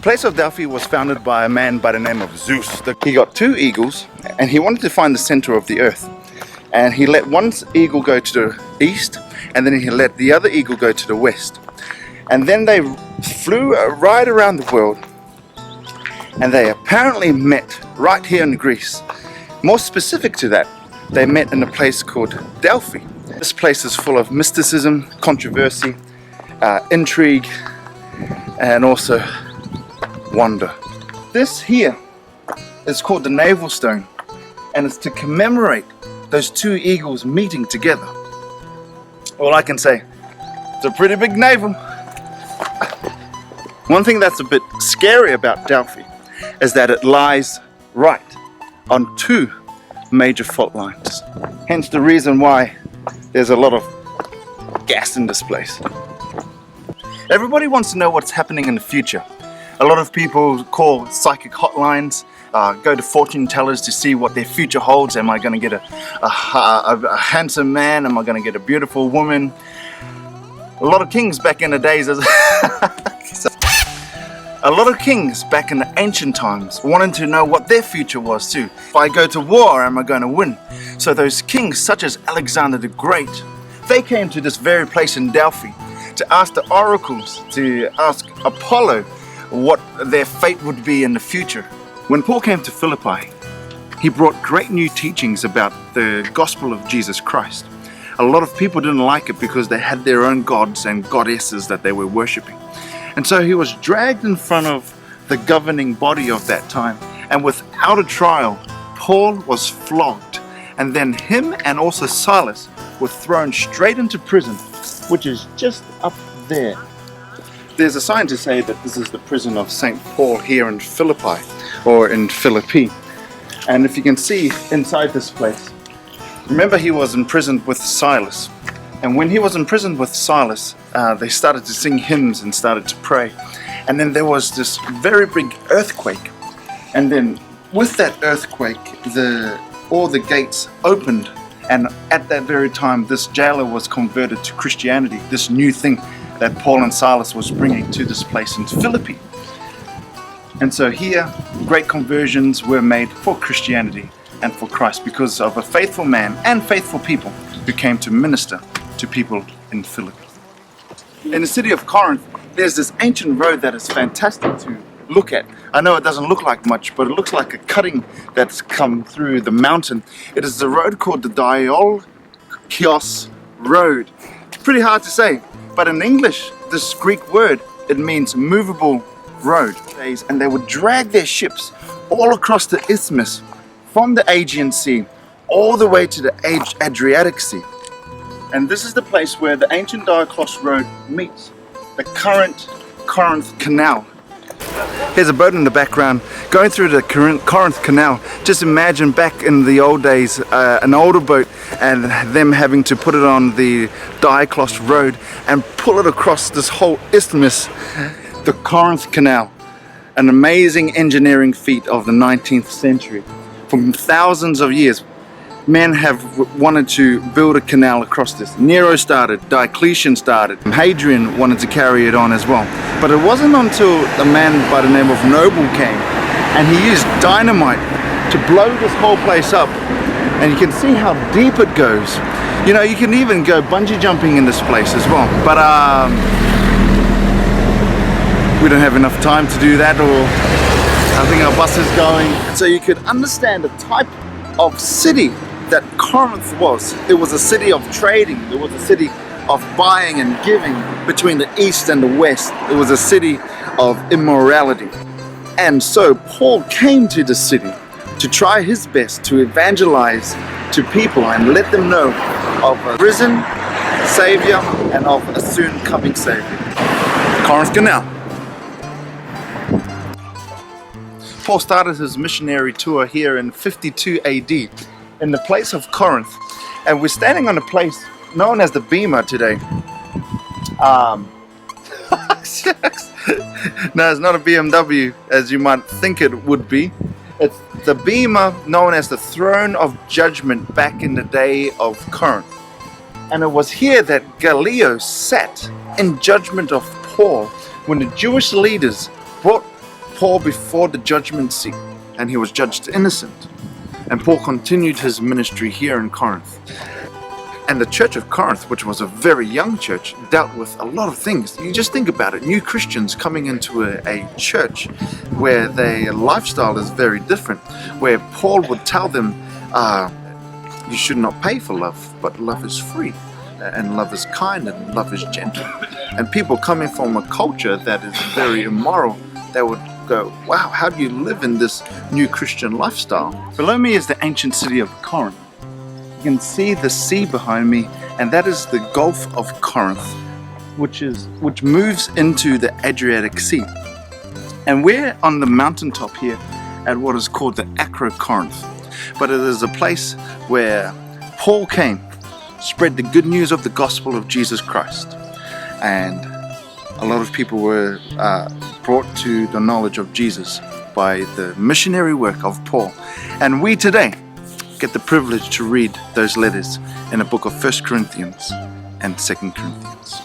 place of Delphi was founded by a man by the name of Zeus. He got two eagles and he wanted to find the center of the earth. And he let one eagle go to the east and then he let the other eagle go to the west. And then they flew right around the world and they apparently met right here in Greece. More specific to that, they met in a place called Delphi. This place is full of mysticism, controversy, intrigue, and also wonder. This here is called the navel stone, and it's to commemorate those two eagles meeting together. All I can say, it's a pretty big navel. One thing that's a bit scary about Delphi is that it lies right on two major fault lines. Hence the reason why there's a lot of gas in this place. Everybody wants to know what's happening in the future. A lot of people call psychic hotlines, go to fortune tellers to see what their future holds. Am I going to get a handsome man? Am I going to get a beautiful woman? A lot of kings back in the days, a lot of kings back in the ancient times wanted to know what their future was too. If I go to war, am I going to win? So those kings such as Alexander the Great, they came to this very place in Delphi to ask the oracles, to ask Apollo what their fate would be in the future. When Paul came to Philippi, he brought great new teachings about the gospel of Jesus Christ. A lot of people didn't like it because they had their own gods and goddesses that they were worshipping. And so he was dragged in front of the governing body of that time, and without a trial, Paul was flogged, and then him and also Silas were thrown straight into prison, which is just up there. There's a sign to say that this is the prison of St. Paul here in Philippi, or in Philippi. And if you can see inside this place, remember he was imprisoned with Silas. And when he was imprisoned with Silas, they started to sing hymns and started to pray. And then there was this very big earthquake. And then with that earthquake, all the gates opened. And at that very time, this jailer was converted to Christianity, this new thing that Paul and Silas was bringing to this place in Philippi. And so here, great conversions were made for Christianity and for Christ because of a faithful man and faithful people who came to minister to people in Philippi. In the city of Corinth, there's this ancient road that is fantastic to look at. I know it doesn't look like much, but it looks like a cutting that's come through the mountain. It is the road called the Diolkios Road. Pretty hard to say, but in English, this Greek word, it means movable road. And they would drag their ships all across the isthmus from the Aegean Sea all the way to the Adriatic Sea. And this is the place where the ancient Diolkios Road meets the current Corinth Canal. Here's a boat in the background going through the Corinth Canal. Just imagine back in the old days, an older boat and them having to put it on the Diolkios Road and pull it across this whole isthmus, the Corinth Canal. An amazing engineering feat of the 19th century. For thousands of years, men have wanted to build a canal across this. Nero started, Diocletian started, Hadrian wanted to carry it on as well. But it wasn't until a man by the name of Noble came and he used dynamite to blow this whole place up. And you can see how deep it goes. You know, you can even go bungee jumping in this place as well. But we don't have enough time to do that, or I think our bus is going. So you could understand the type of city that Corinth was. It was a city of trading. It was a city of buying and giving between the east and the west. It was a city of immorality. And so Paul came to the city to try his best to evangelize to people and let them know of a risen Savior and of a soon coming Savior. Corinth Canal. Paul started his missionary tour here in 52 AD in the place of Corinth, and we're standing on a place known as the Bema today. No, it's not a BMW as you might think it would be. It's the Bema known as the throne of judgment back in the day of Corinth. And it was here that Gallio sat in judgment of Paul when the Jewish leaders brought Paul before the judgment seat, and he was judged innocent. And Paul continued his ministry here in Corinth. And the church of Corinth, which was a very young church, dealt with a lot of things. You just think about it, new Christians coming into a church where their lifestyle is very different, where Paul would tell them, you should not pay for love, but love is free, and love is kind, and love is gentle. And people coming from a culture that is very immoral, they would go, wow, how do you live in this new Christian lifestyle? Below me is the ancient city of Corinth. You can see the sea behind me, and that is the Gulf of Corinth, which moves into the Adriatic Sea. And we're on the mountaintop here at what is called the Acrocorinth. But it is a place where Paul came, spread the good news of the gospel of Jesus Christ. And a lot of people were brought to the knowledge of Jesus by the missionary work of Paul. And we today get the privilege to read those letters in the book of 1 Corinthians and 2 Corinthians.